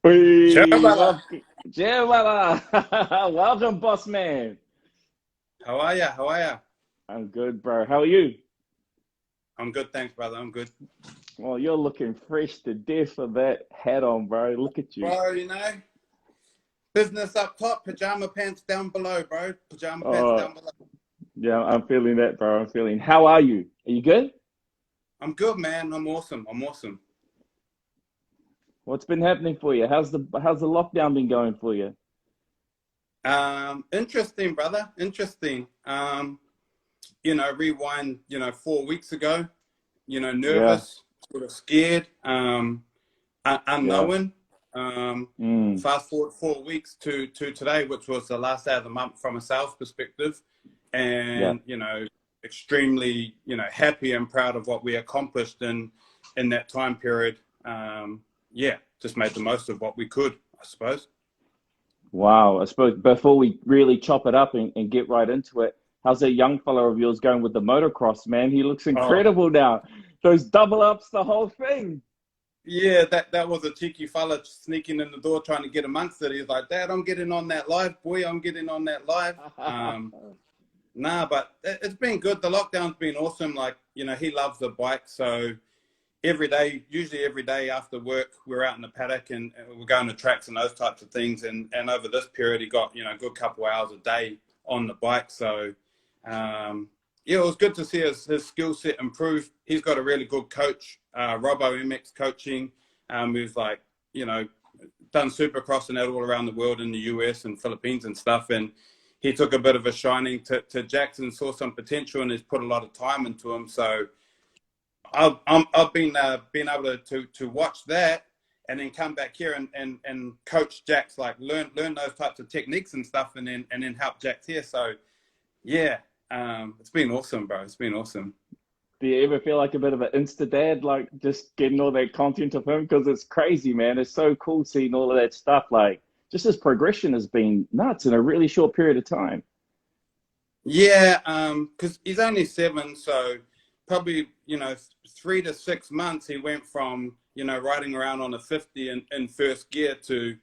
Sure, Hey, brother. welcome, welcome, boss man. How are ya? How are ya? I'm good, bro. How are you? I'm good, thanks, brother. I'm good. Well, you're looking fresh to death with that hat on, bro. Look at you. Bro, business up top, pajama pants down below, bro. Pajama pants Oh, down below. yeah, I'm feeling that, bro. I'm feeling. How are you? Are you good? I'm good, man. I'm awesome. I'm awesome. What's been happening for you? How's the lockdown been going for you? Interesting, brother. Interesting. Rewind, 4 weeks ago, Yeah, nervous, sort of scared, yeah. unknown. Mm, Fast forward 4 weeks to today, which was the last day of the month from a sales perspective, yeah. and extremely happy and proud of what we accomplished in that time period. Yeah, just made the most of what we could, I suppose. Wow. I suppose before we really chop it up and get right into it, how's that young fella of yours going with the motocross, man? He looks Oh, incredible now. Those double ups, the whole thing. yeah, that was a cheeky fella sneaking in the door trying to get amongst it. He's like, Dad, I'm getting on that live, boy. I'm getting on that live. Nah, but it's been good. The lockdown's been awesome. Like, he loves the bike. So every day, usually every day after work, we're out in the paddock and we're going to tracks and those types of things. And over this period, he got, a good couple of hours a day on the bike. So, yeah, it was good to see his skill set improve. He's got a really good coach, Robo MX coaching, who's like, done supercross and that all around the world in the US and Philippines and stuff. And he took a bit of a shining to Jackson, saw some potential and has put a lot of time into him. So I've been able to watch that and then come back here and coach Jax, like learn those types of techniques and stuff, and then help Jax here. So yeah, it's been awesome, bro. It's been awesome. Do you ever feel like a bit of an insta dad, like just getting all that content of him? Because it's crazy, man. It's so cool seeing all of that stuff. Like, just his progression has been nuts in a really short period of time. Yeah, because he's only 7, so probably 3 to 6 months he went from riding around on a 50 in first gear to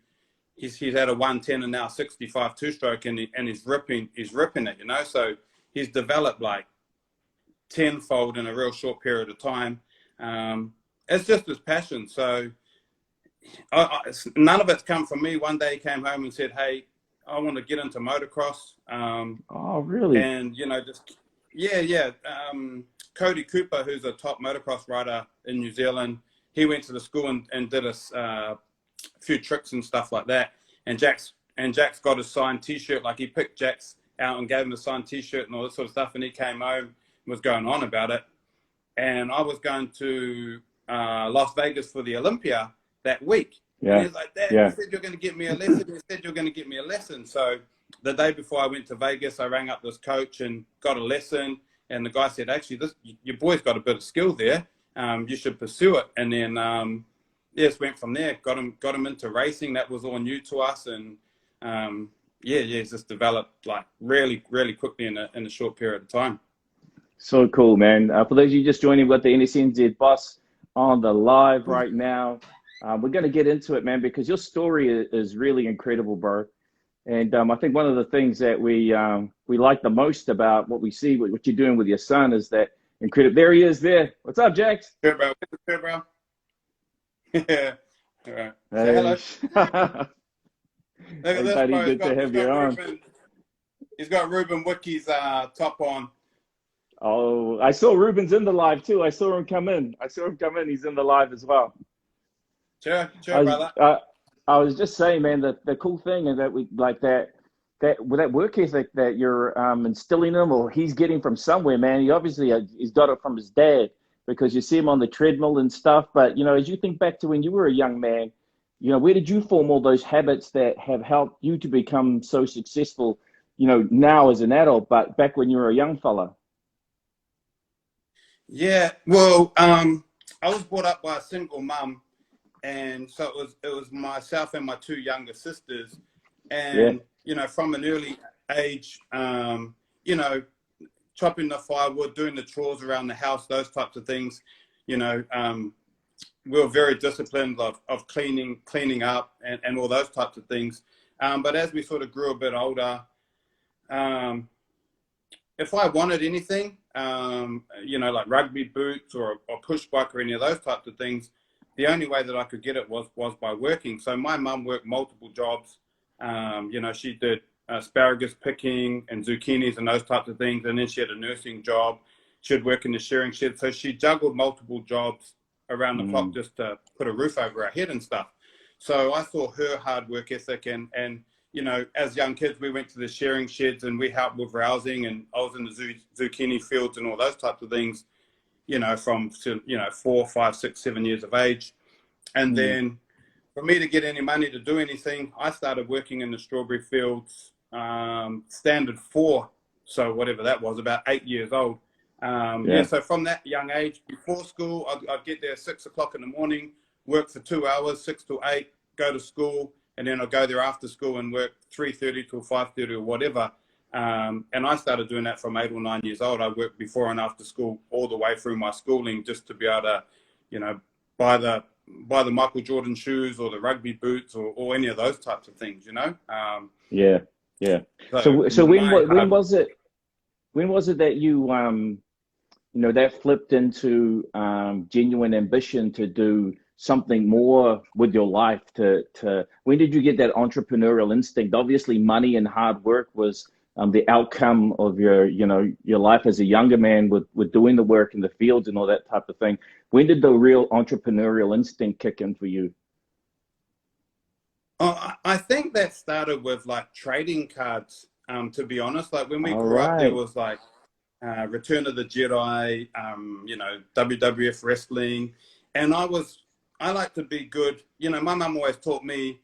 he's had a 110 and now 65 two-stroke and he's ripping it, so he's developed like tenfold in a real short period of time. It's just his passion. So none of it's come from me. One day he came home and said, "Hey, I want to get into motocross." Oh, really? And just yeah. Cody Cooper, who's a top motocross rider in New Zealand, he went to the school and did a few tricks and stuff like that. And Jack's got a signed T-shirt. Like he picked Jack's out and gave him a signed T-shirt and all this sort of stuff. And he came home and was going on about it. And I was going to Las Vegas for the Olympia that week. And Yeah, he's like, "Dad, you yeah. said you're going to get me a lesson. You said you're going to get me a lesson." So the day before I went to Vegas, I rang up this coach and got a lesson. And the guy said, "Actually, your boy's got a bit of skill there. You should pursue it." And then just went from there. Got him into racing. That was all new to us. And it's just developed like really, really quickly in a short period of time. So cool, man. For those of you just joining, with the NSNZ Boss on the live right now. We're going to get into it, man, because your story is really incredible, bro. And I think one of the things that we like the most about what we see, what you're doing with your son, is that incredible. There he is. There. What's up, Jax? Sure, bro. Sure, bro. Yeah. All right. Say Hey, hello. Look at hey, this, buddy. bro. Good to have He's you got on. Ruben. He's got Ruben Wickie's top on. Oh, I saw Ruben's in the live too. I saw him come in. I saw him come in. He's in the live as well. I Sure, was brother. uh, I was just saying, man, that the cool thing is that we like that with that work ethic that you're instilling in him, or he's getting from somewhere, man. He obviously he's got it from his dad because you see him on the treadmill and stuff. But as you think back to when you were a young man, where did you form all those habits that have helped you to become so successful? Now as an adult, but back when you were a young fella. Yeah. Well, I was brought up by a single mum, and so it was myself and my 2 younger sisters, Yeah, and from an early age, you know, chopping the firewood, doing the chores around the house, those types of things, you know, um, we were very disciplined of cleaning up and all those types of things. But as we sort of grew a bit older, if I wanted anything, you know, like rugby boots or push bike or any of those types of things, the only way that I could get it was by working. So my mum worked multiple jobs. You know, she did asparagus picking and zucchinis and those types of things. And then she had a nursing job. She'd work in the shearing shed. So she juggled multiple jobs around the clock just to put a roof over our head and stuff. So I saw her hard work ethic and you know, as young kids, we went to the shearing sheds and we helped with rousing, and I was in the zucchini fields and all those types of things, you know, from, you know, 4, 5, 6, 7 years of age. And then for me to get any money to do anything, I started working in the strawberry fields, standard 4. So whatever that was, about 8 years old. Yeah, so from that young age, before school, I'd get there at 6 o'clock in the morning, work for 2 hours, 6 to 8, go to school, and then I'd go there after school and work 3:30 till 5:30 or whatever. And I started doing that from 8 or 9 years old. I worked before and after school all the way through my schooling just to be able to, you know, buy the Michael Jordan shoes or the rugby boots or any of those types of things, you know. Yeah. So when was it that you you know, that flipped into genuine ambition to do something more with your life? When did you get that entrepreneurial instinct? Obviously money and hard work was the outcome of your life as a younger man with doing the work in the fields and all that type of thing. When did the real entrepreneurial instinct kick in for you? I think that started with like trading cards, to be honest. Like when we grew up, there was like Return of the Jedi, you know, WWF wrestling, and I like to be good. You know, my mum always taught me,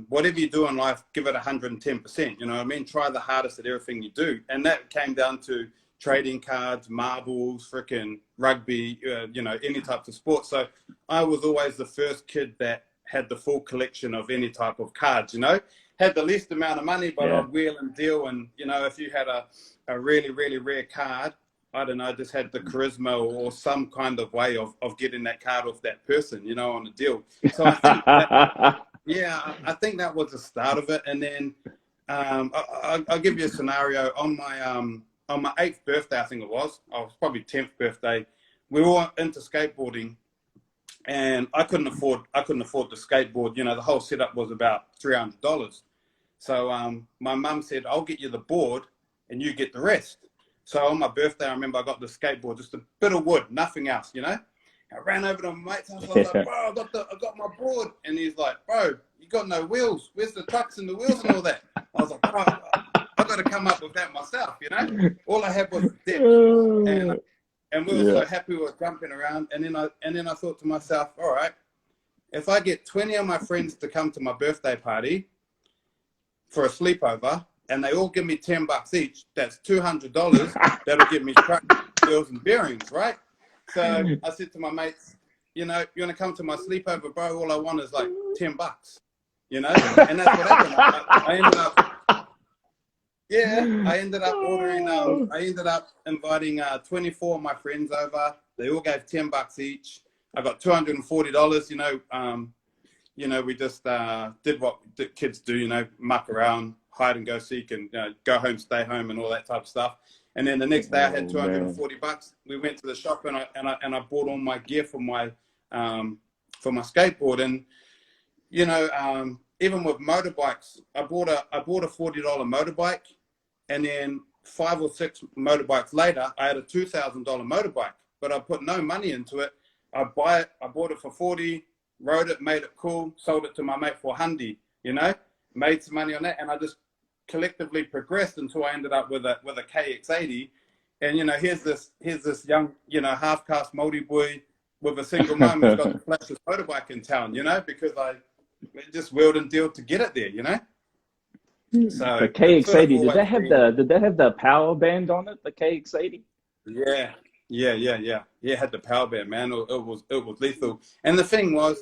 whatever you do in life, give it 110%. You know what I mean? Try the hardest at everything you do. And that came down to trading cards, marbles, frickin' rugby, you know, any types of sports. So I was always the first kid that had the full collection of any type of cards, you know. Had the least amount of money, but I'd wheel and deal. And, you know, if you had a really, really rare card, I don't know, just had the charisma or some kind of way of getting that card off that person, you know, on the deal. So I think that, I think that was the start of it. And then I'll give you a scenario. On my 8th birthday, I think it was probably 10th birthday, we were all into skateboarding, and I couldn't afford the skateboard. You know, the whole setup was about $300. So my mum said, I'll get you the board and you get the rest. So on my birthday, I remember I got the skateboard, just a bit of wood, nothing else, you know. I ran over to my mate's house. I was like, bro, I got my board. And he's like, bro, you got no wheels. Where's the trucks and the wheels and all that? I was like, bro, I got to come up with that myself, you know. All I had was depth. And we were so happy we were jumping around. And then I thought to myself, all right, if I get 20 of my friends to come to my birthday party for a sleepover, and they all give me $10 each, that's $200. That'll give me truck, wheels, and bearings, right? So I said to my mates, you know, you want to come to my sleepover, bro? All I want is like $10, you know? And that's what happened. I ended up ordering, I ended up inviting 24 of my friends over. They all gave $10 each. I got $240, you know, we just did what the kids do, you know, muck around, hide and go seek, and go home, stay home, and all that type of stuff. And then the next day I had $240. We went to the shop and I bought all my gear for my skateboard. And you know, even with motorbikes, I bought a $40 motorbike, and then 5 or 6 motorbikes later, I had a $2,000 motorbike, but I put no money into it. I bought it for 40, rode it, made it cool, sold it to my mate for $100, you know, made some money on that, and I just collectively progressed until I ended up with a KX80. And you know, here's this young, you know, half caste Māori boy with a single mum who's got the flashiest motorbike in town, you know, because I just wheeled and dealed to get it there, you know. So the KX80, did that have the power band on it, the KX80? Yeah, it had the power band, man. It was lethal. And the thing was,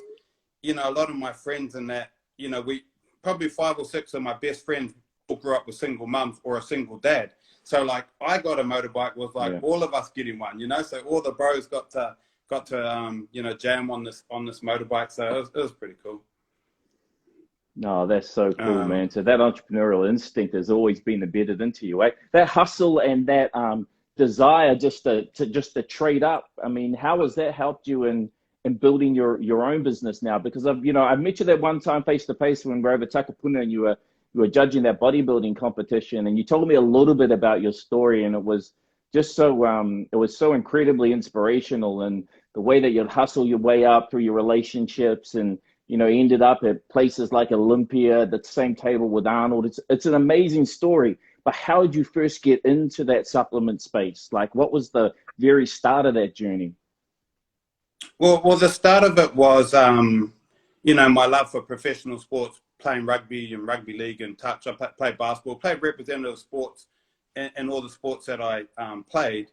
you know, a lot of my friends and that, you know, we probably 5 or 6 of my best friends all grew up with single mums or a single dad. So like I got a motorbike was like all of us getting one, you know. So all the bros got to got to you know, jam on this motorbike. So it was pretty cool. No, that's so cool, man. So that entrepreneurial instinct has always been embedded into you, eh? That hustle and that desire just to trade up. I mean, how has that helped you in building your own business now? Because I've met you that one time face to face when we were over Takapuna, and you were judging that bodybuilding competition, and you told me a little bit about your story, and it was just so it was so incredibly inspirational, and the way that you'd hustle your way up through your relationships, and you ended up at places like Olympia at the same table with Arnold. It's an amazing story. But how did you first get into that supplement space? Like, what was the very start of that journey? Well, the start of it was, you know, my love for professional sports, playing rugby and rugby league and touch. I played basketball, played representative sports in all the sports that I played.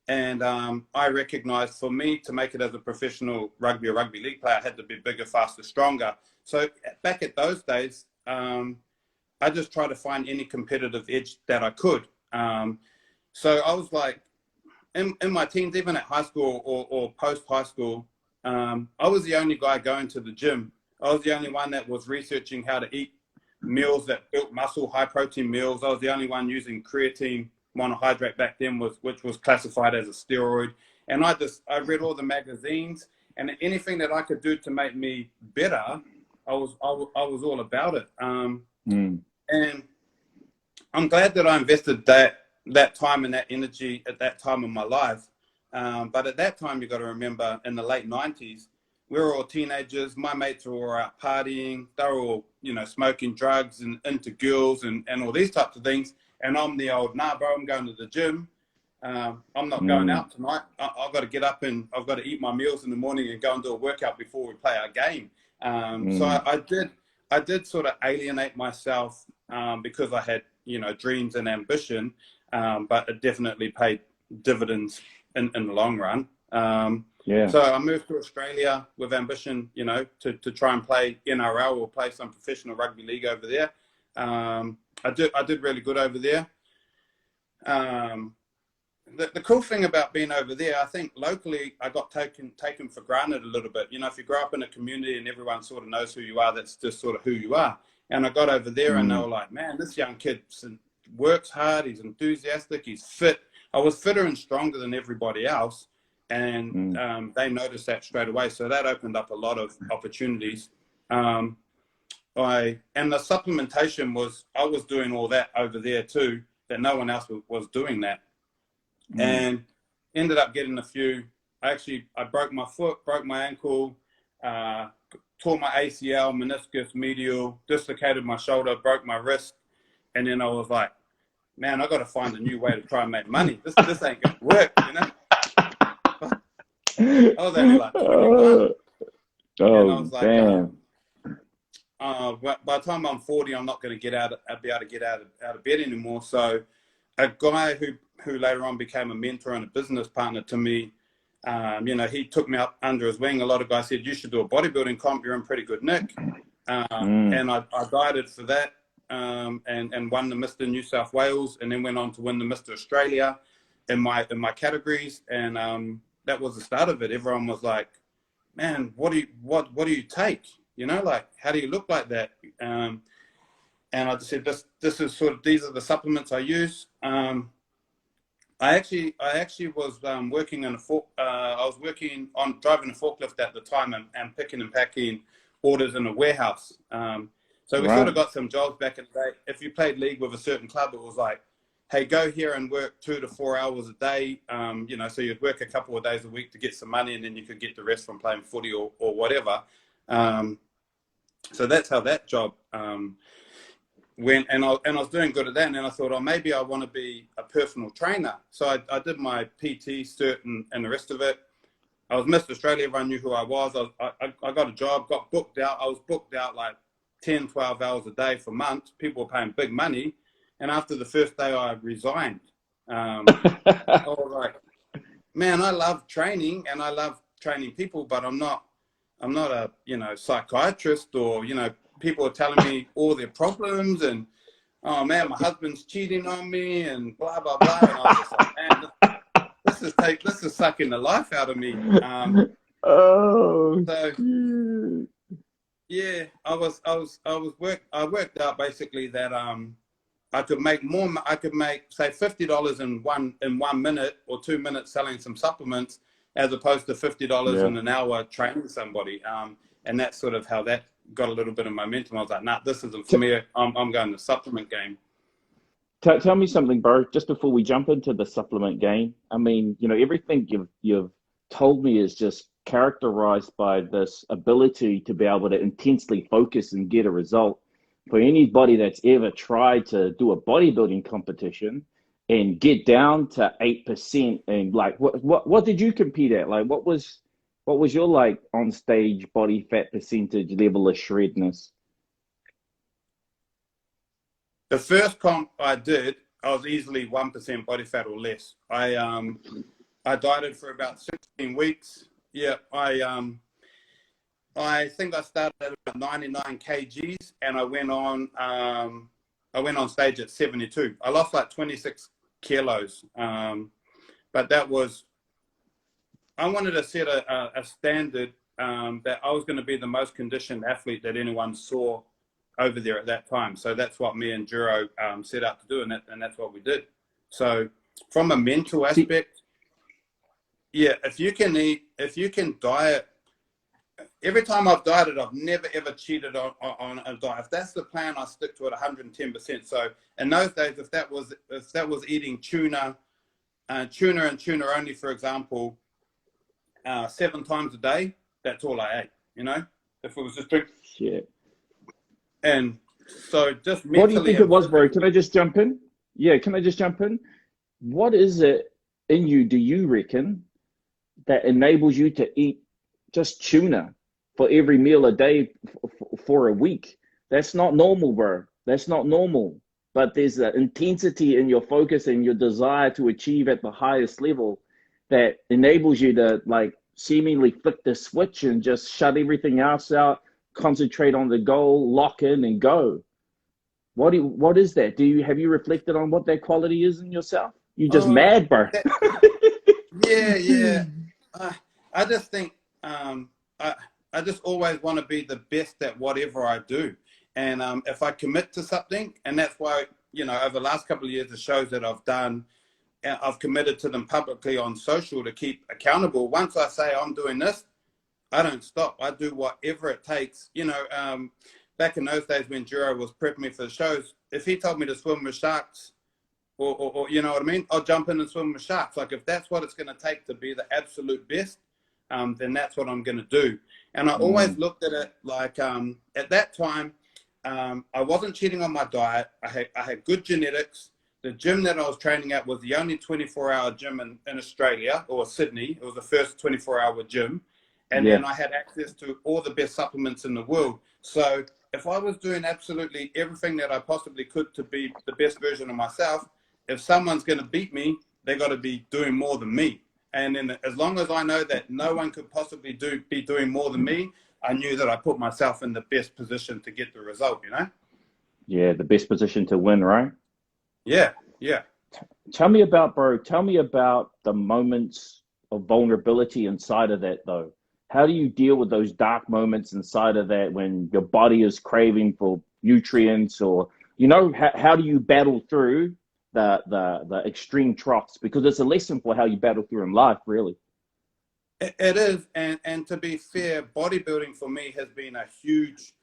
And I recognized for me to make it as a professional rugby or rugby league player, I had to be bigger, faster, stronger. So back at those days, I just tried to find any competitive edge that I could. So I was like, in my teens, even at high school or post-high school, I was the only guy going to the gym. I was the only one that was researching how to eat meals that built muscle, high-protein meals. I was the only one using creatine monohydrate back then, which was classified as a steroid. And I read all the magazines, and anything that I could do to make me better, I was all about it. And I'm glad that I invested that time and that energy at that time in my life. But at that time, you got to remember, in the late 90s, we were all teenagers. My mates were all out partying. They were all, you know, smoking drugs and into girls and all these types of things. And I'm the old, nah, bro, I'm going to the gym. I'm not going out tonight. I've got to get up and I've got to eat my meals in the morning and go and do a workout before we play our game. So I did sort of alienate myself because I had, you know, dreams and ambition, but it definitely paid dividends in the long run. So I moved to Australia with ambition, you know, to try and play NRL or play some professional rugby league over there. I did really good over there. The cool thing about being over there, I think locally I got taken for granted a little bit. You know, if you grow up in a community and everyone sort of knows who you are, that's just sort of who you are. And I got over there and they were like, man, this young kid works hard, he's enthusiastic, he's fit. I was fitter and stronger than everybody else. And they noticed that straight away. So that opened up a lot of opportunities. And the supplementation I was doing all that over there too, that no one else was doing that. And ended up getting a few. I broke my foot, broke my ankle, tore my ACL, meniscus, medial, dislocated my shoulder, broke my wrist. And then I was like, man, I got to find a new way to try and make money. This ain't going to work, you know? I was only like 21. And I was like, damn. By the time I'm 40, I'm not going to be able to get out of bed anymore. So a guy who later on became a mentor and a business partner to me, you know, he took me up under his wing. A lot of guys said, you should do a bodybuilding comp. You're in pretty good nick. And I guided for that and won the Mr. New South Wales, and then went on to win the Mr. Australia in my categories. And that was the start of it. Everyone was like, man, what do you take? You know, like, how do you look like that? And I just said, this is sort of, these are the supplements I use. I actually was working in I was working on driving a forklift at the time and picking and packing orders in a warehouse. So we sort of got some jobs back in the day. If you played league with a certain club, it was like, hey, go here and work 2 to 4 hours a day. You know, so you'd work a couple of days a week to get some money, and then you could get the rest from playing footy or whatever. So that's how that job went, and I was doing good at that. And then I thought, oh, maybe I want to be a personal trainer. So I did my PT cert and the rest of it. I was Mr. Australia. Everyone knew who I was. I got a job, got booked out. I was booked out like 10, 12 hours a day for months. People were paying big money. And after the first day, I resigned. I was like, man, I love training and I love training people, but I'm not a, you know, psychiatrist, or, you know, people are telling me all their problems and, oh man, my husband's cheating on me and blah, blah, blah. And I was just like, man, this this is sucking the life out of me. Oh, So shit. yeah, I worked out basically that I could make more. I could make say $50 in 1 minute or 2 minutes selling some supplements, as opposed to $50 Yeah. in an hour training somebody. And that's sort of how that got a little bit of momentum. I was like, nah, this isn't for me. I'm going to supplement game. Tell me something, bro, just before we jump into the supplement game. I mean, you know, everything you've told me is just characterized by this ability to be able to intensely focus and get a result. For anybody that's ever tried to do a bodybuilding competition and get down to 8%, and like what did you compete at? Like what was your like on stage body fat percentage level of shredness? The first comp I did, I was easily 1% body fat or less. I dieted for about 16 weeks. Yeah, I think I started at about 99 kgs, and I went on stage at 72. I lost like 26 kilos, but that was, I wanted to set a standard that I was going to be the most conditioned athlete that anyone saw over there at that time. So that's what me and Juro set out to do, and that's what we did. So from a mental aspect, yeah, if you can diet. Every time I've dieted, I've never ever cheated on a diet. If that's the plan, I stick to it 110%. So in those days, if that was eating tuna and tuna only, for example, 7 times a day, that's all I ate. You know, if it was just drink. Shit. And so just mentally. What do you think it was, bro? Can I just jump in? Yeah, can I just jump in? What is it in you, do you reckon, that enables you to eat just tuna for every meal a day for a week? That's not normal, bro. That's not normal. But there's an intensity in your focus and your desire to achieve at the highest level that enables you to like seemingly flick the switch and just shut everything else out, concentrate on the goal, lock in and go. What is that? Have you reflected on what that quality is in yourself? You just mad, bro. Yeah. I just think I just always want to be the best at whatever I do. And if I commit to something, and that's why, you know, over the last couple of years, the shows that I've done, I've committed to them publicly on social to keep accountable. Once I say I'm doing this, I don't stop. I do whatever it takes. You know, back in those days when Juro was prepping me for the shows, if he told me to swim with sharks, or you know what I mean, I'll jump in and swim with sharks. Like if that's what it's going to take to be the absolute best, then that's what I'm going to do. And I always looked at it like at that time, I wasn't cheating on my diet. I had good genetics. The gym that I was training at was the only 24-hour gym in Australia, or Sydney. It was the first 24-hour gym. And then I had access to all the best supplements in the world. So if I was doing absolutely everything that I possibly could to be the best version of myself, if someone's going to beat me, they got to be doing more than me. And then as long as I know that no one could possibly be doing more than me, I knew that I put myself in the best position to get the result, you know? Yeah, the best position to win, right? Yeah. Tell me about the moments of vulnerability inside of that, though. How do you deal with those dark moments inside of that when your body is craving for nutrients, or, you know, how do you battle through the extreme troughs? Because it's a lesson for how you battle through in life, really. It is, and to be fair, bodybuilding for me has been a huge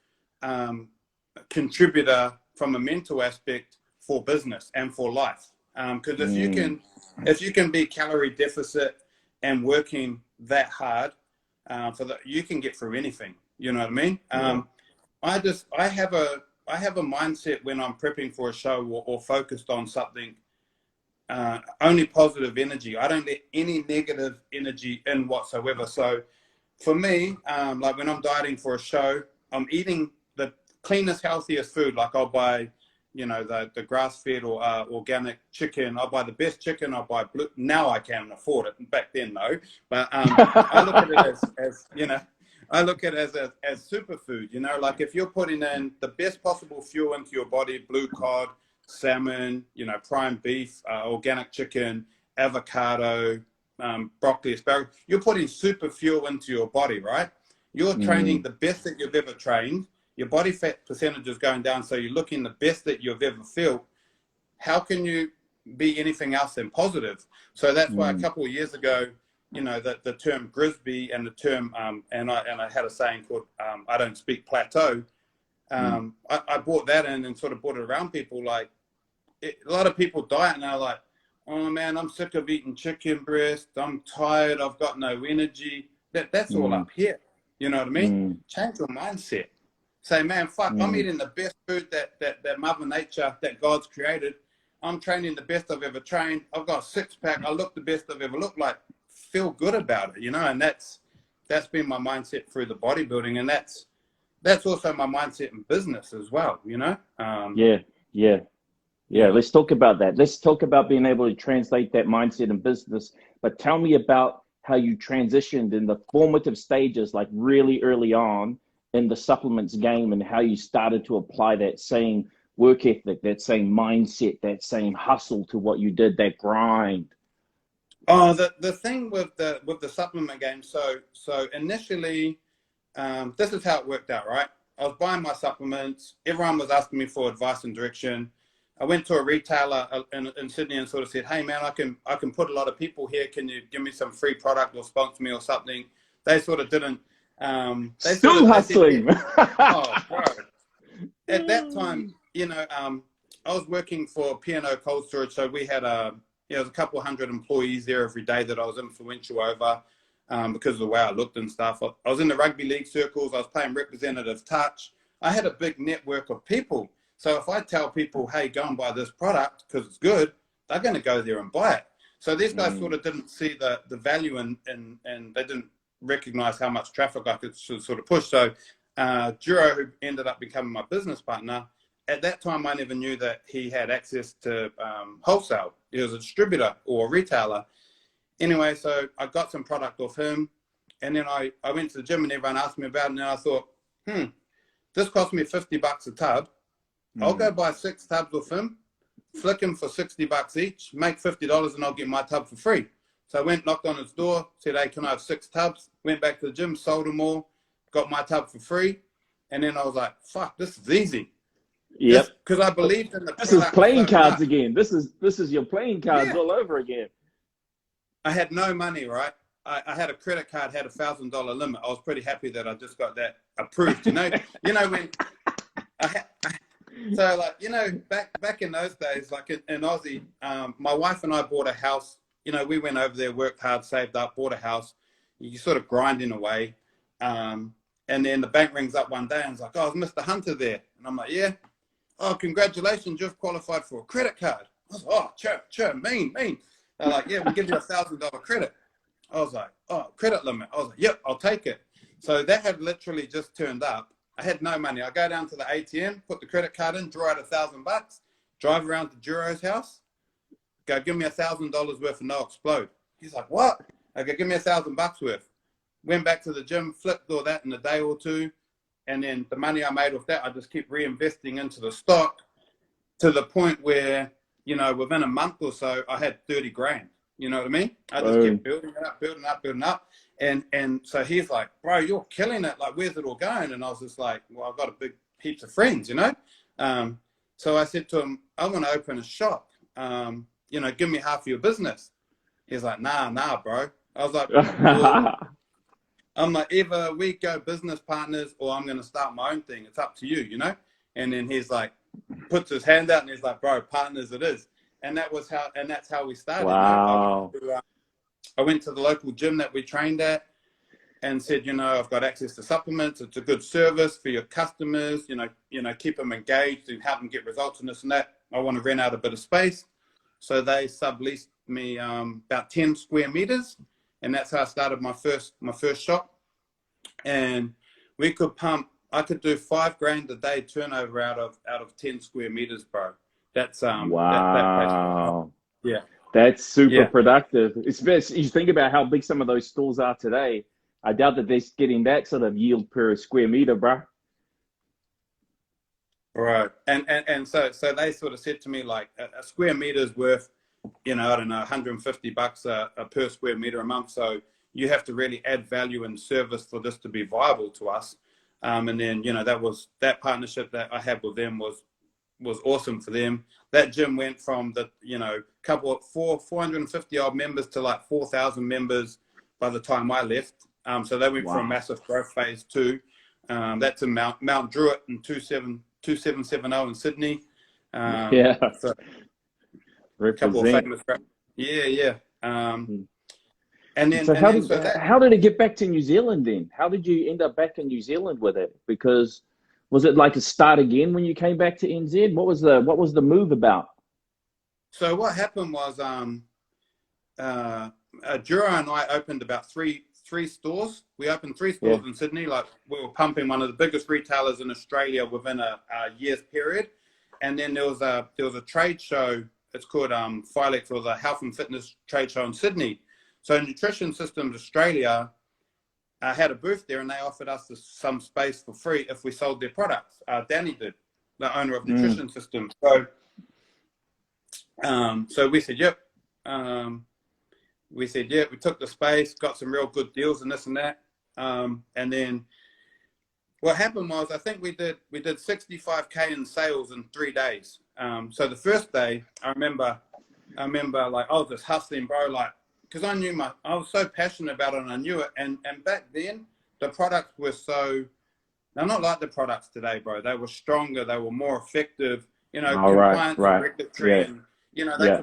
contributor from a mental aspect for business and for life. Because if you can be calorie deficit and working that hard, you can get through anything. You know what I mean? I have a mindset when I'm prepping for a show or focused on something. Only positive energy. I don't let any negative energy in whatsoever. So for me, like when I'm dieting for a show, I'm eating the cleanest, healthiest food. Like I'll buy, you know, the grass-fed or organic chicken. I'll buy the best chicken. I'll buy blue. Now I can afford it. Back then, no. But I look at it as you know, I look at it as superfood. You know, like if you're putting in the best possible fuel into your body, blue cod, salmon, you know, prime beef, organic chicken, avocado, broccoli, asparagus. You're putting super fuel into your body, right? You're training the best that you've ever trained. Your body fat percentage is going down, so you're looking the best that you've ever felt. How can you be anything else than positive? So that's why a couple of years ago, you know, the term Grisby and the term, and I had a saying called, I don't speak plateau. I brought that in and sort of brought it around people. Like, a lot of people diet and they're like, oh man, I'm sick of eating chicken breast. I'm tired. I've got no energy. That's all up here. You know what I mean? Change your mindset. Say, man, fuck, I'm eating the best food that Mother Nature, that God's created. I'm training the best I've ever trained. I've got a six-pack. I look the best I've ever looked like. Feel good about it, you know? And that's been my mindset through the bodybuilding. And that's also my mindset in business as well, you know? Yeah, let's talk about that. Let's talk about being able to translate that mindset in business. But tell me about how you transitioned in the formative stages, like really early on in the supplements game, and how you started to apply that same work ethic, that same mindset, that same hustle to what you did, that grind. Oh, the thing with the supplement game. So initially, this is how it worked out, right? I was buying my supplements. Everyone was asking me for advice and direction. I went to a retailer in Sydney and sort of said, hey man, I can put a lot of people here. Can you give me some free product or sponsor me or something? They sort of didn't. Still hustling. Oh, bro. At that time, you know, I was working for P&O Cold Storage, so we had there was a couple hundred employees there every day that I was influential over because of the way I looked and stuff. I was in the rugby league circles. I was playing representative touch. I had a big network of people. So if I tell people, hey, go and buy this product because it's good, they're going to go there and buy it. So these guys sort of didn't see the value and they didn't recognize how much traffic I could sort of push. So Duro, who ended up becoming my business partner, at that time I never knew that he had access to wholesale. He was a distributor or a retailer. Anyway, so I got some product off him, and then I went to the gym and everyone asked me about it, and then I thought, this cost me $50 a tub. I'll go buy 6 tubs off him, flick him for $60 each, make $50, and I'll get my tub for free. So I went, knocked on his door, said, hey, can I have 6 tubs? Went back to the gym, sold them all, got my tub for free. And then I was like, fuck, this is easy. Yep. Because I believed in the product. This is playing cards again. This is your playing cards all over again. I had no money, right? I had a credit card, had $1,000 limit. I was pretty happy that I just got that approved, you know? When so like, you know, back in those days, like in Aussie, my wife and I bought a house. You know, we went over there, worked hard, saved up, bought a house. You sort of grind in a way. And then the bank rings up one day and it's like, oh, is Mr. Hunter there? And I'm like, yeah. Oh, congratulations, you've qualified for a credit card. I was like, oh, sure, mean. They're like, yeah, we'll give you $1,000 credit. I was like, oh, credit limit. I was like, yep, I'll take it. So that had literally just turned up. I had no money. I go down to the ATM, put the credit card in, draw out $1,000, drive around to Juro's house, go, give me $1,000 worth of no explode. He's like, what? I go, give me $1,000 worth. Went back to the gym, flipped all that in a day or two. And then the money I made off that, I just keep reinvesting into the stock to the point where, you know, within a month or so, I had 30 grand. You know what I mean? I just kept building up. And so he's like, bro, you're killing it. Like, where's it all going? And I was just like, well, I've got a big heaps of friends, you know? So I said to him, I want to open a shop. You know, give me half of your business. He's like, nah, bro. I was like, well, I'm like, either we go business partners or I'm going to start my own thing. It's up to you, you know? And then he's like, puts his hand out and he's like, bro, partners it is. And that's how we started. Wow. You know? I went to the local gym that we trained at and said, you know, I've got access to supplements. It's a good service for your customers, you know, keep them engaged and help them get results and this and that. I want to rent out a bit of space. So they subleased me about 10 square meters. And that's how I started my first shop. And I could do $5,000 a day turnover out of 10 square meters, bro. That's wow. Yeah. That's super productive. It's best you think about how big some of those stores are today. I doubt that they're getting that sort of yield per square meter, bro. Right. And so they sort of said to me, like, a square meter is worth, you know, I don't know, $150 a per square meter a month. So you have to really add value and service for this to be viable to us. And then, you know, that partnership that I had with them was awesome for them. That gym went from the, you know, 450 odd members to like 4,000 members by the time I left. So they went for a massive growth phase too. That's in Mount Druitt in 2770 in Sydney. So a couple of famous. Yeah. And then, so how did it get back to New Zealand then? How did you end up back in New Zealand with it? Because was it like a start again when you came back to NZ? What was the move about? So what happened was Jura and I opened about three stores. We opened 3 stores in Sydney. Like we were pumping one of the biggest retailers in Australia within a year's period. And then there was a trade show. It's called Filex, or the Health and Fitness Trade Show in Sydney. So Nutrition Systems Australia had a booth there, and they offered us some space for free if we sold their products. Danny did, the owner of Nutrition Systems. So we said, yep. We took the space, got some real good deals and this and that. And then what happened was, I think we did 65K in sales in 3 days. So the first day, I remember like I was just hustling, bro, like, because I was so passionate about it and I knew it. And back then, the products were they're not like the products today, bro. They were stronger, they were more effective, you know, compliance and regulatory, and, you know, they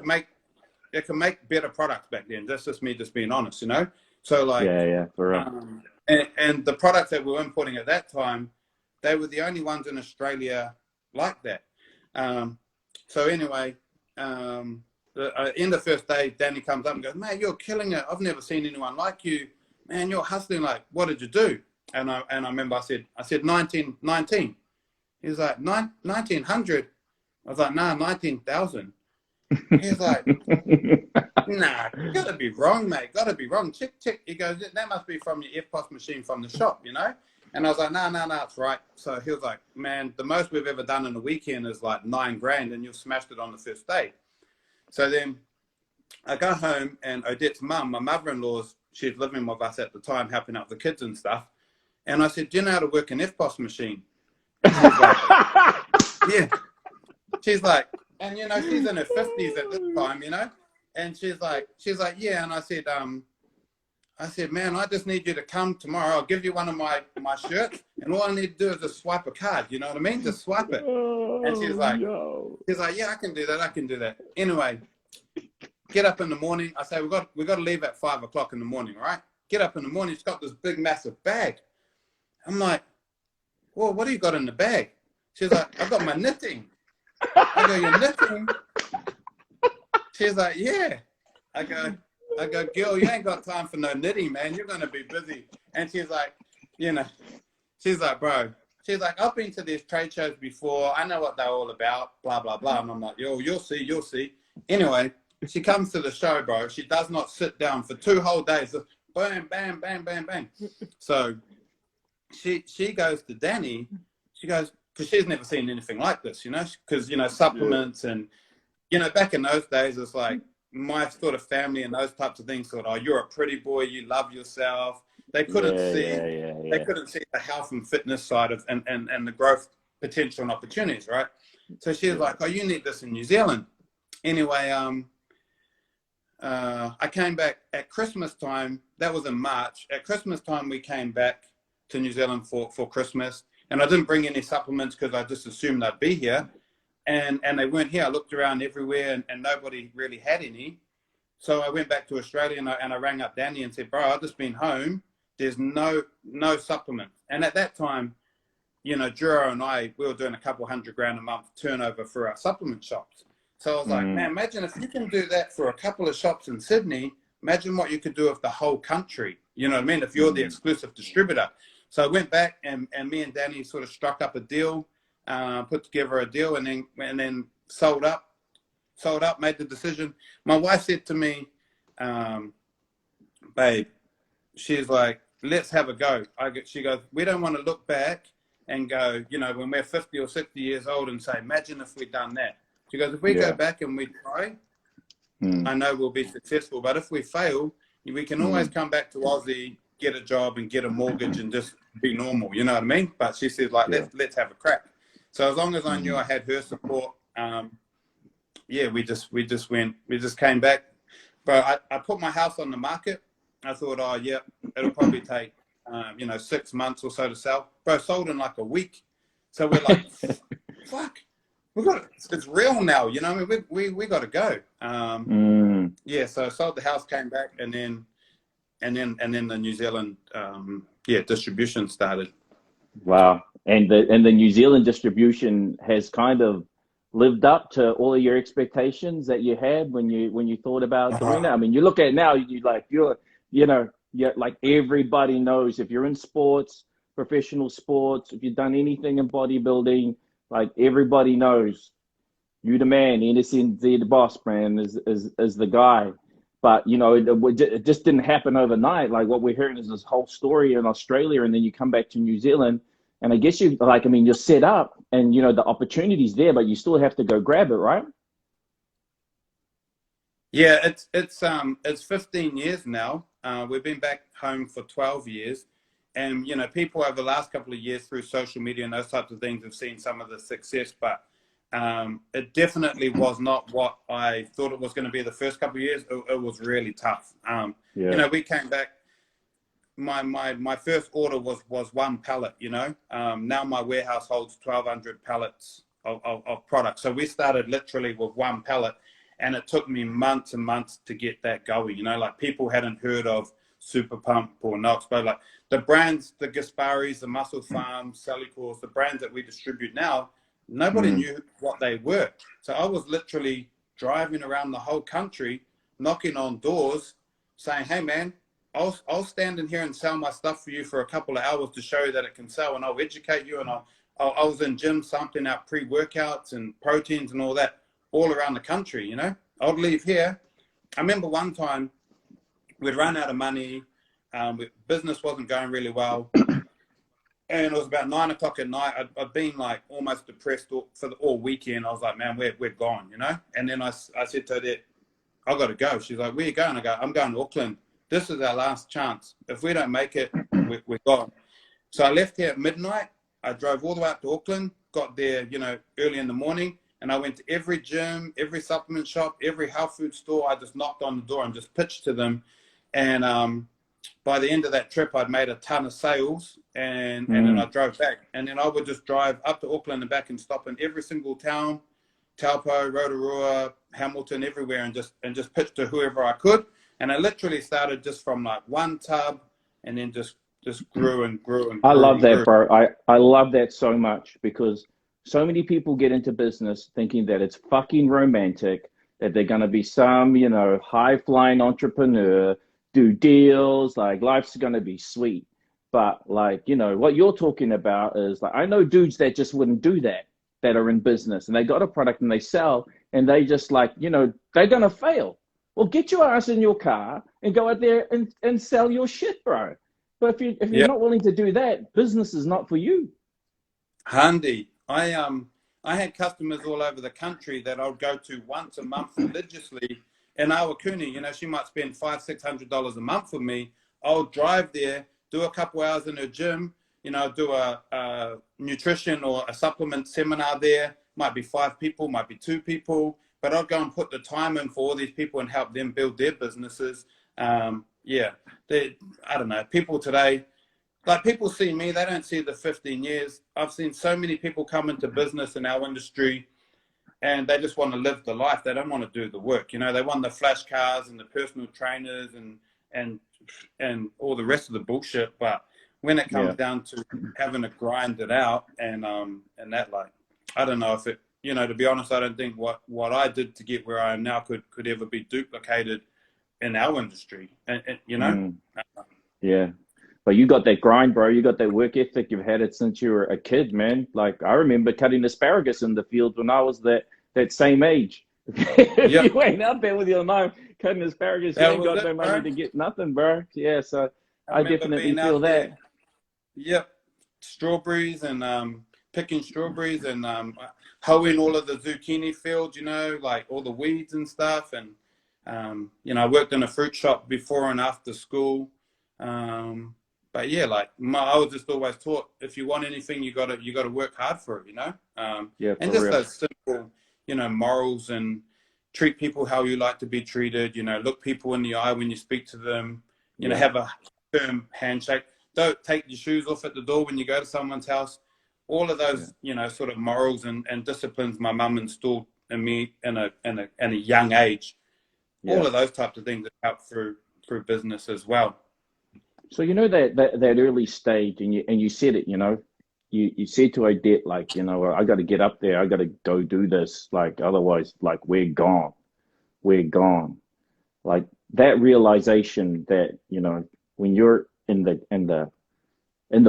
could make better products back then. That's just me just being honest, you know? So like, for real. And the products that we were importing at that time, they were the only ones in Australia like that. So anyway, in the first day, Danny comes up and goes, "Man, you're killing it. I've never seen anyone like you. Man, you're hustling. Like, what did you do?" And I remember I said 19. He was like, 1900. I was like, nah, 19,000. He's like, nah, gotta be wrong, mate. Gotta be wrong. Check. He goes, that must be from your FPOS machine from the shop, you know? And I was like, no, it's right. So he was like, man, the most we've ever done in a weekend is like $9,000, and you smashed it on the first day. So then I go home, and Odette's mum, my mother-in-law's, she's living with us at the time, helping out the kids and stuff. And I said, do you know how to work an FPOS machine? And she's like, yeah. She's like, and you know, she's in her 50s at this time, you know? And she's like, yeah. And I said, man, I just need you to come tomorrow. I'll give you one of my shirts, and all I need to do is just swipe a card. You know what I mean? Just swipe it. And she's like, yeah, I can do that. Anyway, get up in the morning. I say, we got to leave at 5 o'clock in the morning, all right? Get up in the morning. She's got this big, massive bag. I'm like, well, what do you got in the bag? She's like, I've got my knitting. I go, you're knitting? She's like, yeah. I go, girl, you ain't got time for no knitting, man. You're going to be busy. And she's like, you know, she's like, bro, she's like, I've been to these trade shows before. I know what they're all about, blah, blah, blah. And I'm like, yo, you'll see. Anyway, she comes to the show, bro. She does not sit down for 2 whole days. Just bam, bam, bam, bam, bam. So she goes to Danny. She goes, because she's never seen anything like this, you know, because, you know, supplements and, you know, back in those days, it's like my sort of family and those types of things thought, oh, you're a pretty boy, you love yourself. They couldn't they couldn't see the health and fitness side of and the growth potential and opportunities, right? So she was like, oh, you need this in New Zealand. Anyway, I came back at Christmas time. That was in March. At Christmas time, we came back to New Zealand for Christmas. And I didn't bring any supplements because I just assumed they'd be here. And they weren't here. I looked around everywhere and nobody really had any. So I went back to Australia and I rang up Danny and said, bro, I've just been home. There's no supplements. And at that time, you know, Juro and we were doing a couple $100,000 a month turnover for our supplement shops. So I was like, man, imagine if you can do that for a couple of shops in Sydney, imagine what you could do with the whole country. You know what I mean? If you're the exclusive distributor. So I went back and me and Danny sort of struck up a deal, put together a deal, and then sold up, made the decision. My wife said to me, babe, she's like, let's have a go. She goes, we don't want to look back and go, you know, when we're 50 or 60 years old and say, imagine if we'd done that. She goes, if we go back and we try, I know we'll be successful. But if we fail, we can always come back to Aussie, get a job and get a mortgage and just be normal. You know what I mean? But she said, like, let's have a crack. So as long as I knew I had her support, we just came back. But I put my house on the market. I thought, oh, yeah, it'll probably take, 6 months or so to sell. Bro, sold in like a week. So we're like, fuck, it's real now. You know, I mean, we got to go. So I sold the house, came back, and then the New Zealand, distribution started. Wow. And the New Zealand distribution has kind of lived up to all of your expectations that you had when you thought about doing that. I mean, you look at it now, you're like, everybody knows if you're in sports, professional sports, if you've done anything in bodybuilding, like everybody knows you the man, NSNZ Boss, man, is the guy. But, it just didn't happen overnight. Like what we're hearing is this whole story in Australia, and then you come back to New Zealand, and I guess you're set up and, the opportunity's there, but you still have to go grab it, right? Yeah, it's 15 years now. We've been back home for 12 years. And, people over the last couple of years through social media and those types of things have seen some of the success, but it definitely was not what I thought it was going to be the first couple of years. It was really tough. We came back. My first order was one pallet, now my warehouse holds 1,200 pallets of product. So we started literally with one pallet, and it took me months and months to get that going. Like people hadn't heard of Super Pump or Knox, but like the brands, the Gasparis, the Muscle Farms, Salicors, the brands that we distribute now, nobody knew what they were. So I was literally driving around the whole country, knocking on doors, saying, hey man, I'll stand in here and sell my stuff for you for a couple of hours to show you that it can sell, and I'll educate you. And I was in gyms sampling out pre-workouts and proteins and all that all around the country, I'd leave here. I remember one time we'd run out of money. Business wasn't going really well. And it was about 9 o'clock at night. I'd been like almost depressed for all weekend. I was like, man, we're gone, And then I said to her, I got to go. She's like, where you going? I go, I'm going to Auckland. This is our last chance. If we don't make it, we're gone. So I left here at midnight. I drove all the way up to Auckland, got there, early in the morning. And I went to every gym, every supplement shop, every health food store. I just knocked on the door and just pitched to them. And by the end of that trip, I'd made a ton of sales, and then I drove back. And then I would just drive up to Auckland and back and stop in every single town, Taupo, Rotorua, Hamilton, everywhere, and just pitch to whoever I could. And I literally started just from like one tub, and then just grew and grew and grew. I love that, bro. I love that so much, because so many people get into business thinking that it's fucking romantic, that they're going to be some, high-flying entrepreneur, do deals, like life's going to be sweet. But like, what you're talking about is like, I know dudes that just wouldn't do that are in business, and they got a product and they sell, and they just like, they're going to fail. Well, get your ass in your car and go out there and sell your shit, bro. But if you're not willing to do that, business is not for you. Handy. I had customers all over the country that I would go to once a month religiously. In Awakuni, she might spend $500-600 a month with me. I'll drive there, do a couple hours in her gym, do a nutrition or a supplement seminar there. Might be 5 people, might be 2 people, but I'll go and put the time in for all these people and help them build their businesses. I don't know. People today, like people see me, they don't see the 15 years. I've seen so many people come into business in our industry, and they just want to live the life. They don't want to do the work. They want the flash cars and the personal trainers and all the rest of the bullshit. But when it comes down to having to grind it out and that, like, I don't know if it, to be honest, I don't think what I did to get where I am now could ever be duplicated in our industry. Yeah. But you got that grind, bro. You got that work ethic. You've had it since you were a kid, man. Like, I remember cutting asparagus in the field when I was that same age. If you ain't out there with your knife cutting asparagus, you ain't got no money to get nothing, bro. Yeah, so I definitely feel that. Yep. Strawberries and picking strawberries and hoeing all of the zucchini fields, like all the weeds and stuff. And You know, I worked in a fruit shop before and after school. But yeah, like I was just always taught, if you want anything, you gotta work hard for it, you know. Yeah, And for just real. those simple, you know, morals, and treat people how you like to be treated. You know, look people in the eye when you speak to them. You know, Yeah. have a firm handshake. Don't take your shoes off at the door when you go to someone's house. All of those, you know, sort of morals and disciplines my mum installed in me in a young age. Yeah. All of those types of things that help through business as well. So you know that early stage, and you said it, you know, you said to Odette, like, you know, I got to get up there, I got to go do this, like otherwise, like we're gone. Like that realization that, you know, when you're in the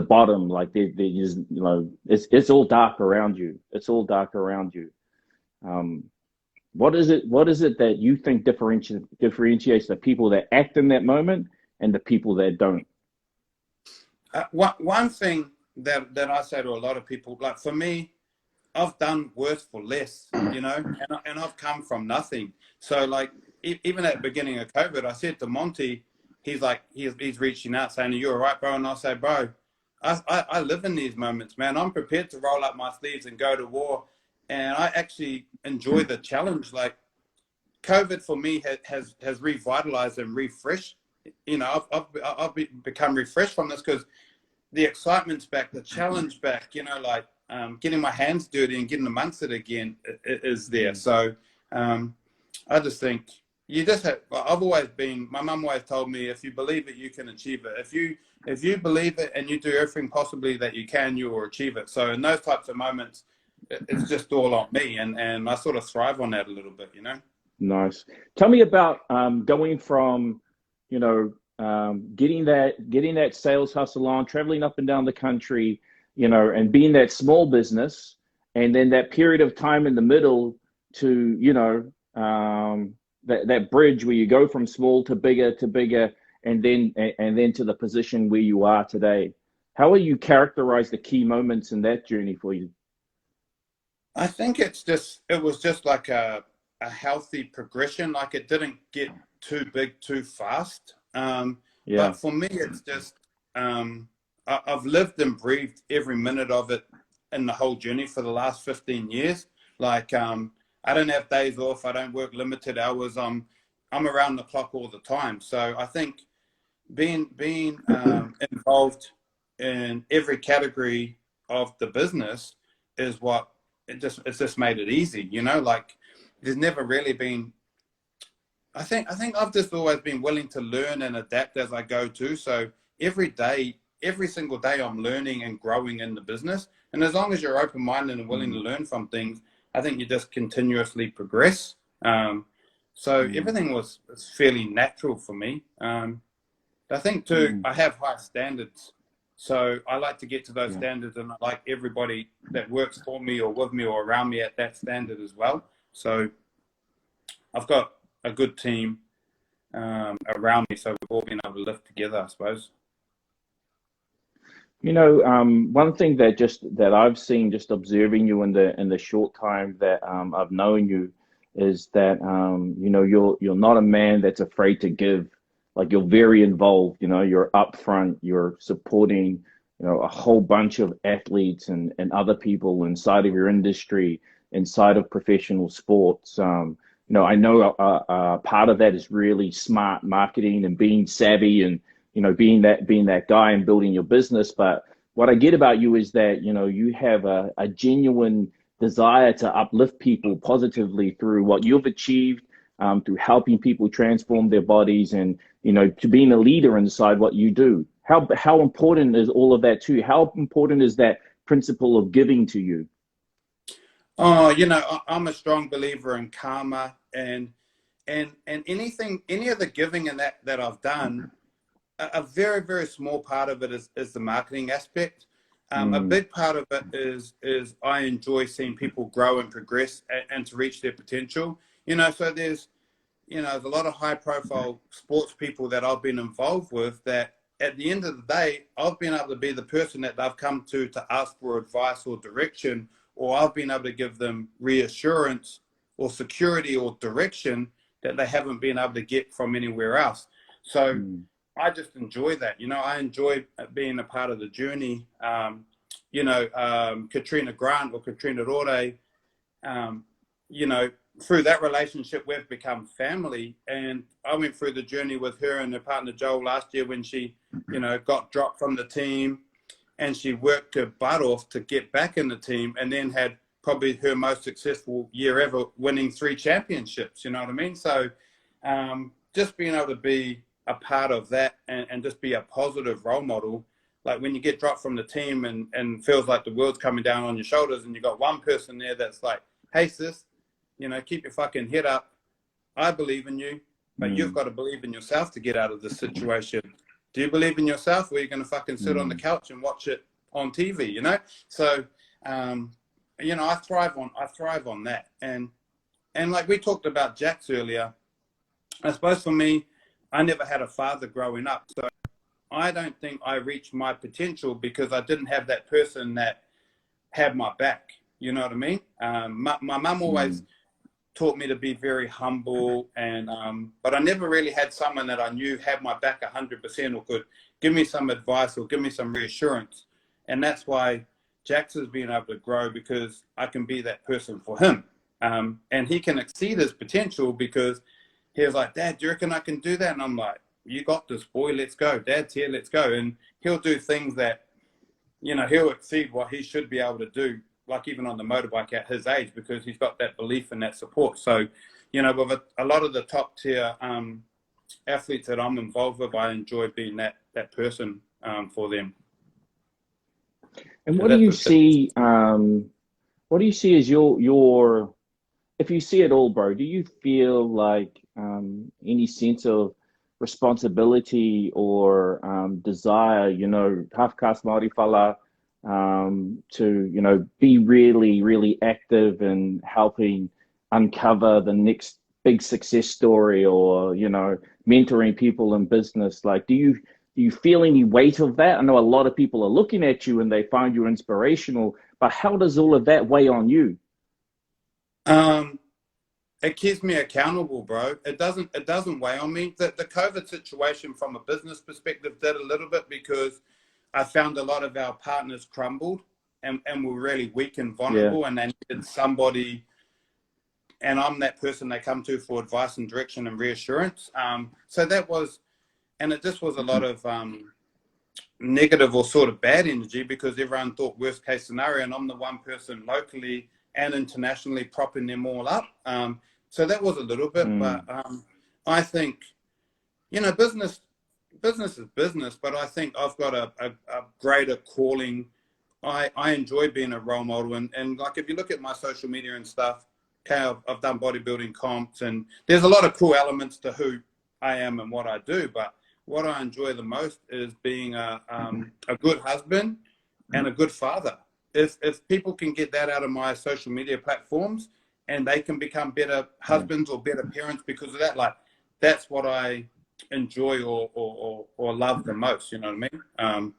bottom, like there's, you know, it's all dark around you. It's all dark around you. Um, what is it that you think differentiates the people that act in that moment and the people that don't? One thing that I say to a lot of people, like for me, I've done worse for less, you know, and I've come from nothing. So like even at the beginning of COVID, I said to Monty, he's like, he's reaching out saying, "Are you all right, bro?" And I say, "Bro, I live in these moments, man. I'm prepared to roll up my sleeves and go to war, and I actually enjoy the challenge. Like COVID for me has revitalized and refreshed. You know, I've become refreshed from this because the excitement's back, the challenge back, you know, like getting my hands dirty and getting amongst it again is there. So I just think you just have, I've always been, my mum always told me, if you believe it, you can achieve it. If you believe it and you do everything possibly that you can, you will achieve it. So in those types of moments, it's just all on me, and I sort of thrive on that a little bit, you know. Nice. Tell me about going from, you know, getting that sales hustle on, traveling up and down the country, you know, and being that small business, and then that period of time in the middle to, you know, that bridge where you go from small to bigger, and then to the position where you are today. How will you characterize the key moments in that journey for you? I think it was just like a healthy progression. Like it didn't get too big too fast. But for me, it's just I've lived and breathed every minute of it in the whole journey for the last 15 years. Like I don't have days off. I don't work limited hours. I'm around the clock all the time. So I think being involved in every category of the business is what it's just made it easy. You know, like there's never really been. I think I've just always been willing to learn and adapt as I go too. So every single day, I'm learning and growing in the business. And as long as you're open-minded and willing to learn from things, I think you just continuously progress. So everything was fairly natural for me. I think too, I have high standards. So I like to get to those standards, and I like everybody that works for me or with me or around me at that standard as well. So I've got a good team around me, so we've all been able to live together, I suppose. You know, one thing that I've seen just observing you in the short time that I've known you is that you know, you're not a man that's afraid to give. Like you're very involved. You know, you're upfront. You're supporting, you know, a whole bunch of athletes and other people inside of your industry, inside of professional sports. You know, I know part of that is really smart marketing and being savvy and, you know, being that guy and building your business. But what I get about you is that, you know, you have a genuine desire to uplift people positively through what you've achieved, through helping people transform their bodies, and, you know, to being a leader inside what you do. How important is all of that to you? How important is that principle of giving to you? Oh, you know, I'm a strong believer in karma, and any of the giving and that I've done, a very, very small part of it is the marketing aspect. A big part of it is I enjoy seeing people grow and progress and to reach their potential. You know, so there's a lot of high profile sports people that I've been involved with that at the end of the day, I've been able to be the person that they've come to ask for advice or direction, or I've been able to give them reassurance or security or direction that they haven't been able to get from anywhere else. So I just enjoy that. You know, I enjoy being a part of the journey. You know, Katrina Grant or Katrina Rore, you know, through that relationship, we've become family. And I went through the journey with her and her partner, Joel, last year when she, you know, got dropped from the team, and she worked her butt off to get back in the team, and then had probably her most successful year ever, winning 3 championships. You know what I mean? So just being able to be a part of that and just be a positive role model. Like when you get dropped from the team and feels like the world's coming down on your shoulders, and you got one person there that's like, hey sis, you know, keep your fucking head up. I believe in you, but you've got to believe in yourself to get out of this situation. Do you believe in yourself, or are you going to fucking sit on the couch and watch it on TV, you know? So, you know, I thrive on that. And like we talked about Jax earlier, I suppose for me, I never had a father growing up. So I don't think I reached my potential because I didn't have that person that had my back. You know what I mean? My mum always taught me to be very humble, and but I never really had someone that I knew had my back 100% or could give me some advice or give me some reassurance. And that's why Jax has been able to grow, because I can be that person for him. And he can exceed his potential because he was like, Dad, do you reckon I can do that? And I'm like, you got this, boy, let's go. Dad's here, let's go. And he'll do things that, you know, he'll exceed what he should be able to do, like even on the motorbike at his age, because he's got that belief and that support. So, you know, with a lot of the top tier athletes that I'm involved with, I enjoy being that person for them. And what do you see? What do you see as your? If you see it all, bro, do you feel like any sense of responsibility or desire, you know, half caste Māori fella, to, you know, be really, really active in helping uncover the next big success story, or, you know, mentoring people in business? Like, do you feel any weight of that? I know a lot of people are looking at you and they find you inspirational, but how does all of that weigh on you? It keeps me accountable, bro. It doesn't weigh on me. The COVID situation from a business perspective did a little bit, because I found a lot of our partners crumbled and were really weak and vulnerable, and they needed somebody, and I'm that person they come to for advice and direction and reassurance. So that was, and it just was a lot of negative or sort of bad energy, because everyone thought worst case scenario, and I'm the one person locally and internationally propping them all up. So that was a little bit, but I think, you know, business is business, but I think I've got a greater calling. I enjoy being a role model, and like if you look at my social media and stuff, okay, I've done bodybuilding comps, and there's a lot of cool elements to who I am and what I do, but what I enjoy the most is being a good husband and a good father. If people can get that out of my social media platforms, and they can become better husbands or better parents because of that, like, that's what I enjoy or love the most. You know what I mean?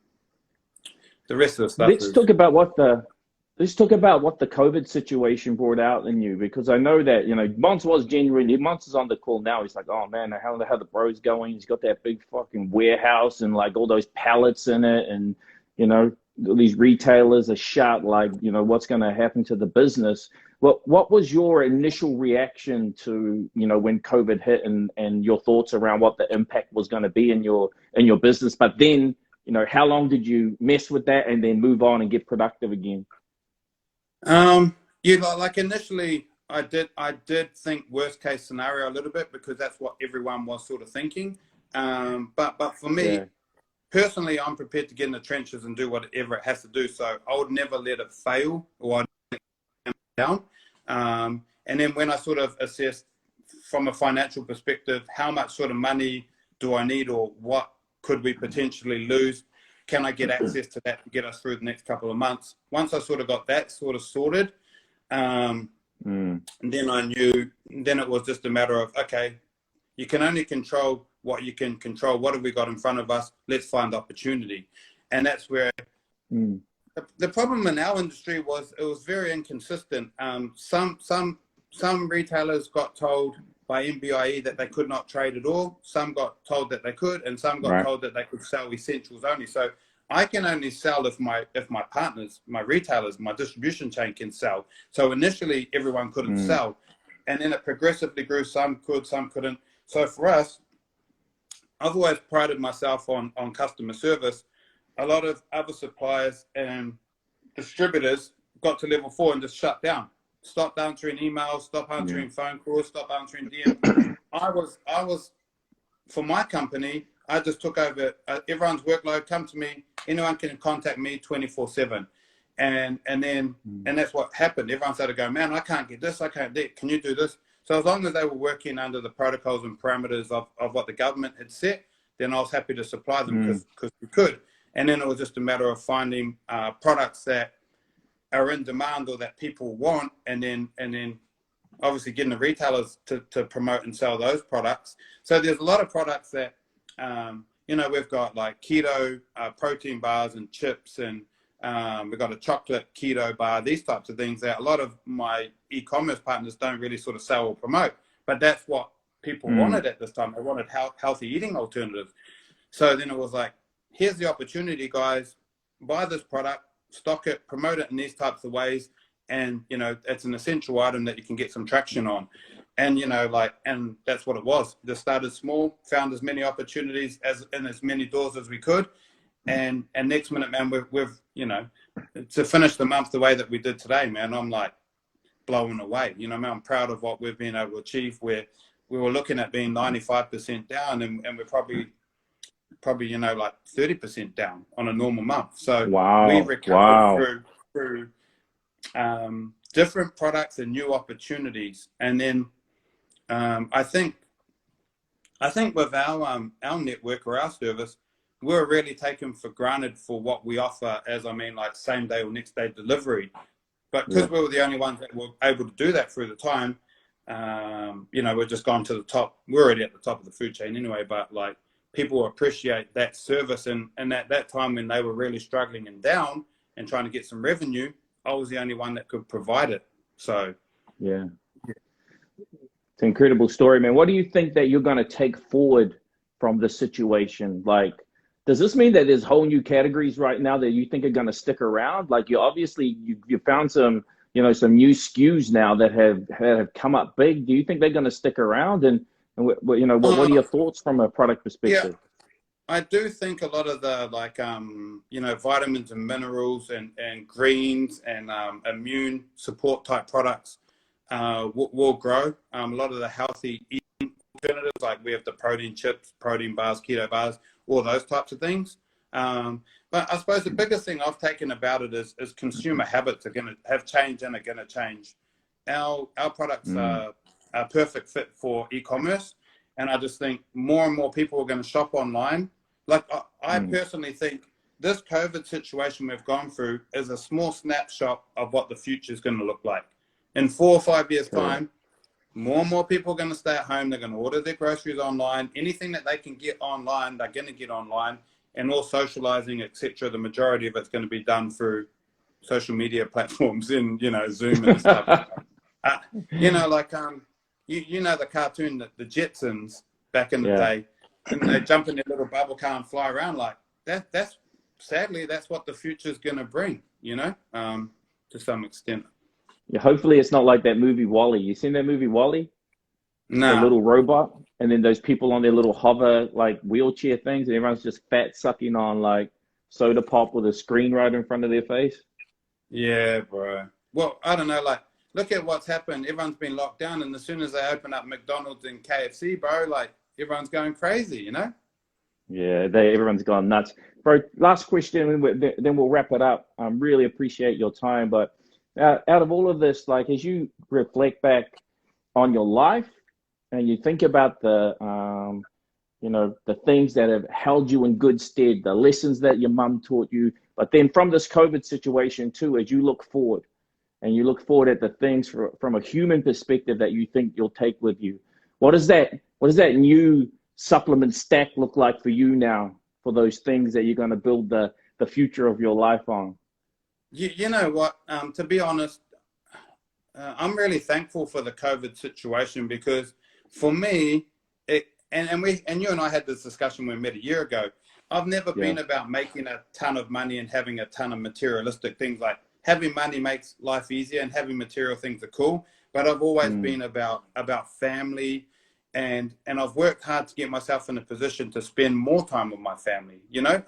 The rest of the stuff. Let's talk about what the COVID situation brought out in you, because I know that, you know, Mons was genuinely, Mons is on the call now. He's like, oh man, how the bro's going. He's got that big fucking warehouse and like all those pallets in it, and, you know, these retailers are shut. Like, you know, what's going to happen to the business? What was your initial reaction to, you know, when COVID hit, and your thoughts around what the impact was going to be in your business? But then, you know, how long did you mess with that and then move on and get productive again? You know, like initially I did think worst case scenario a little bit, because that's what everyone was sort of thinking. But for me, personally, I'm prepared to get in the trenches and do whatever it has to do. So I would never let it fail, or I'd let it down. And then when I sort of assessed from a financial perspective, how much sort of money do I need, or what could we potentially lose? Can I get access to that to get us through the next couple of months? Once I sort of got that sort of sorted, and then I knew, then it was just a matter of, okay, you can only control what you can control. What have we got in front of us? Let's find opportunity. And that's where the problem in our industry was, it was very inconsistent. Some retailers got told by MBIE that they could not trade at all. Some got told that they could, and some got told that they could sell essentials only. So I can only sell if my partners, my retailers, my distribution chain can sell. So initially everyone couldn't sell, and then it progressively grew. Some could, some couldn't. So for us, I've always prided myself on customer service. A lot of other suppliers and distributors got to level 4 and just shut down. Stopped answering emails, stopped answering phone calls, stopped answering DMs. I was, for my company, I just took over everyone's workload. Come to me, anyone can contact me 24/7, and that's what happened. Everyone started going, man, I can't get this, I can't do it. Can you do this? So as long as they were working under the protocols and parameters of what the government had set, then I was happy to supply them because we could. And then it was just a matter of finding products that are in demand or that people want, and then obviously getting the retailers to promote and sell those products. So there's a lot of products that, we've got like keto protein bars and chips, and we've got a chocolate keto bar, these types of things that a lot of my e-commerce partners don't really sort of sell or promote. But that's what people wanted at this time. They wanted healthy eating alternatives. So then it was like, here's the opportunity, guys. Buy this product, stock it, promote it in these types of ways, and it's an essential item that you can get some traction on. And and that's what it was. Just started small, found as many opportunities in as many doors as we could, and next minute, man, we've to finish the month the way that we did today, man, I'm like blown away. Man, I'm proud of what we've been able to achieve. Where we were looking at being 95% down, and we're probably like 30% down on a normal month. So we recovered through different products and new opportunities. And then I think with our network or our service, we're really taken for granted for what we offer as, like same day or next day delivery. But because we were the only ones that were able to do that through the time, we're just gone to the top. We're already at the top of the food chain anyway, but like people appreciate that service. And at that time when they were really struggling and down and trying to get some revenue, I was the only one that could provide it. So, yeah. It's an incredible story, man. What do you think that you're going to take forward from this situation? Like, does this mean that there's whole new categories right now that you think are going to stick around? Like, you found some, some new SKUs now that have come up big. Do you think they're going to stick around? And what are your thoughts from a product perspective? Yeah, I do think a lot of the vitamins and minerals and greens and immune support type products will grow. A lot of the healthy eating alternatives, like we have the protein chips, protein bars, keto bars, all those types of things. But I suppose the biggest thing I've taken about it is consumer habits are going to have changed and are going to change. Our products are a perfect fit for e-commerce, and I just think more and more people are going to shop online. Like I personally think this COVID situation we've gone through is a small snapshot of what the future is going to look like. In 4 or 5 years' time, more and more people are going to stay at home. They're going to order their groceries online. Anything that they can get online, they're going to get online. And all socializing, etc. The majority of it's going to be done through social media platforms in, Zoom and stuff. The cartoon, the Jetsons back in the day, and they jump in their little bubble car and fly around like that. That's sadly, that's what the future is going to bring, to some extent. Yeah, hopefully it's not like that movie WALL-E. You seen that movie WALL-E? No. The little robot, and then those people on their little hover like wheelchair things, and everyone's just fat sucking on like soda pop with a screen right in front of their face. Yeah, bro. Well, I don't know. Like, look at what's happened. Everyone's been locked down, and as soon as they open up McDonald's and KFC, bro, like everyone's going crazy, Yeah, everyone's gone nuts, bro. Last question, then we'll wrap it up. I really appreciate your time, but out of all of this, like as you reflect back on your life and you think about the things that have held you in good stead, the lessons that your mum taught you, but then from this COVID situation too, as you look forward and you look forward at the things from a human perspective that you think you'll take with you, what does that new supplement stack look like for you now, for those things that you're going to build the future of your life on? You know what? To be honest, I'm really thankful for the COVID situation because for me, and you and I had this discussion when we met a year ago. I've never been about making a ton of money and having a ton of materialistic things. Like, having money makes life easier and having material things are cool. But I've always been about family, and I've worked hard to get myself in a position to spend more time with my family, you know?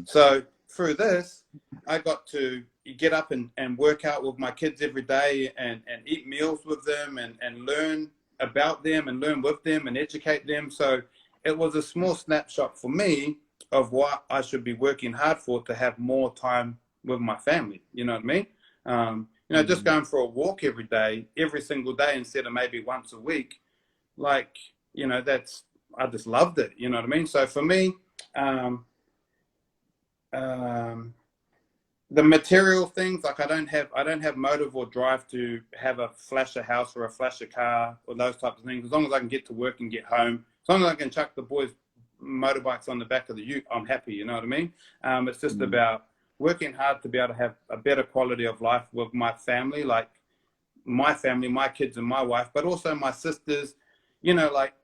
So through this, I got to get up and work out with my kids every day and eat meals with them and learn about them and learn with them and educate them. So it was a small snapshot for me of what I should be working hard for, to have more time with my family. You know what I mean? You know, just going for a walk every day, every single day, instead of maybe once a week. Like, you know, I just loved it. You know what I mean? So for me, the material things, like I don't have motive or drive to have a flasher house or a flasher car or those types of things. As long as I can get to work and get home, as long as I can chuck the boys' motorbikes on the back of the ute, I'm happy. You know what I mean? It's just about working hard to be able to have a better quality of life with my family, like my family, my kids and my wife, but also my sisters. You know, like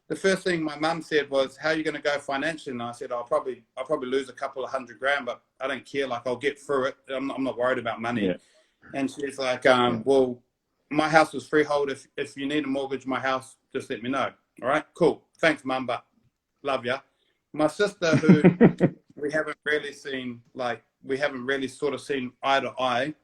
the first thing my mum said was, "How are you going to go financially?" And I said, "I'll probably lose a couple of $100 grand, but I don't care. Like, I'll get through it. I'm not worried about money." Yeah. And she's like, "Well, my house is freehold. If you need a mortgage, my house, just let me know." All right, cool. Thanks, mum, but love ya. My sister, who we haven't really sort of seen eye to eye.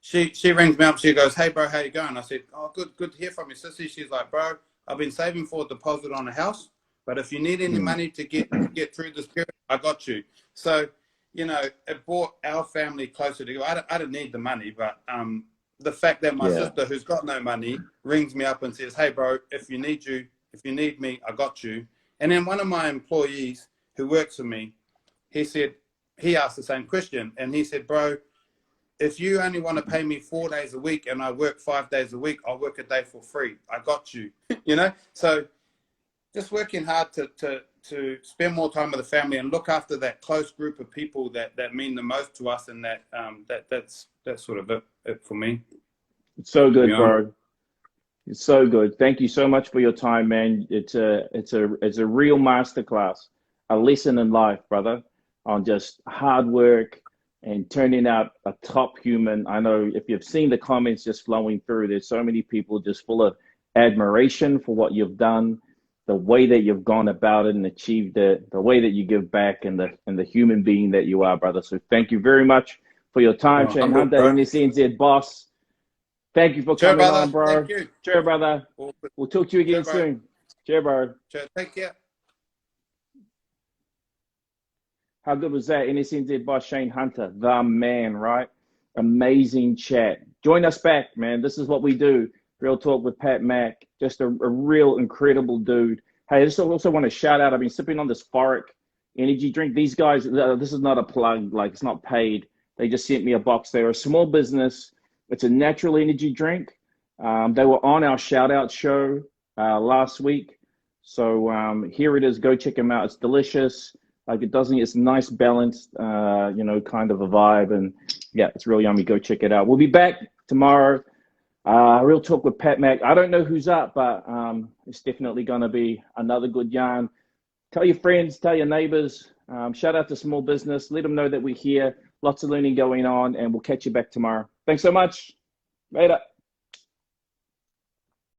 She rings me up. She goes, "Hey, bro, how you going?" I said, "Oh, good to hear from you, sissy." She's like, "Bro, I've been saving for a deposit on a house, but if you need any money to get through this period, I got you." So, you know, it brought our family closer together. I don't need the money, but the fact that my sister, who's got no money, rings me up and says, "Hey, bro, if you need me, I got you." And then one of my employees who works for me, he asked the same question, and he said, "Bro, if you only want to pay me 4 days a week and I work 5 days a week, I'll work a day for free. I got you." You know? So just working hard to spend more time with the family and look after that close group of people that mean the most to us, and that's sort of it for me. It's so good, bro. It's so good. Thank you so much for your time, man. It's a real masterclass, a lesson in life, brother, on just hard work and turning out a top human. I know if you've seen the comments just flowing through, there's so many people just full of admiration for what you've done, the way that you've gone about it and achieved it, the way that you give back, and the human being that you are, brother. So thank you very much for your time, Shane Hunter, NSNZ Boss. Thank you for coming on, bro. Thank you. Cheers, brother. We'll talk to you again soon. Cheers, bro. Cheers. Take care. How good was that? NSNZ Boss Shane Hunter, the man, right? Amazing chat. Join us back, man. This is what we do. Real Talk with Pat Mac. Just a real incredible dude. Hey, I just also want to shout out, I've been sipping on this Foric energy drink. These guys, this is not a plug, like it's not paid. They just sent me a box. They're a small business. It's a natural energy drink. They were on our shout out show last week. So here it is. Go check them out. It's delicious. Like it's nice, balanced, you know, kind of a vibe. And yeah, it's real yummy. Go check it out. We'll be back tomorrow. Real Talk with Pat Mac. I don't know who's up, but it's definitely going to be another good yarn. Tell your friends, tell your neighbors. Shout out to small business. Let them know that we're here. Lots of learning going on, and we'll catch you back tomorrow. Thanks so much. Later.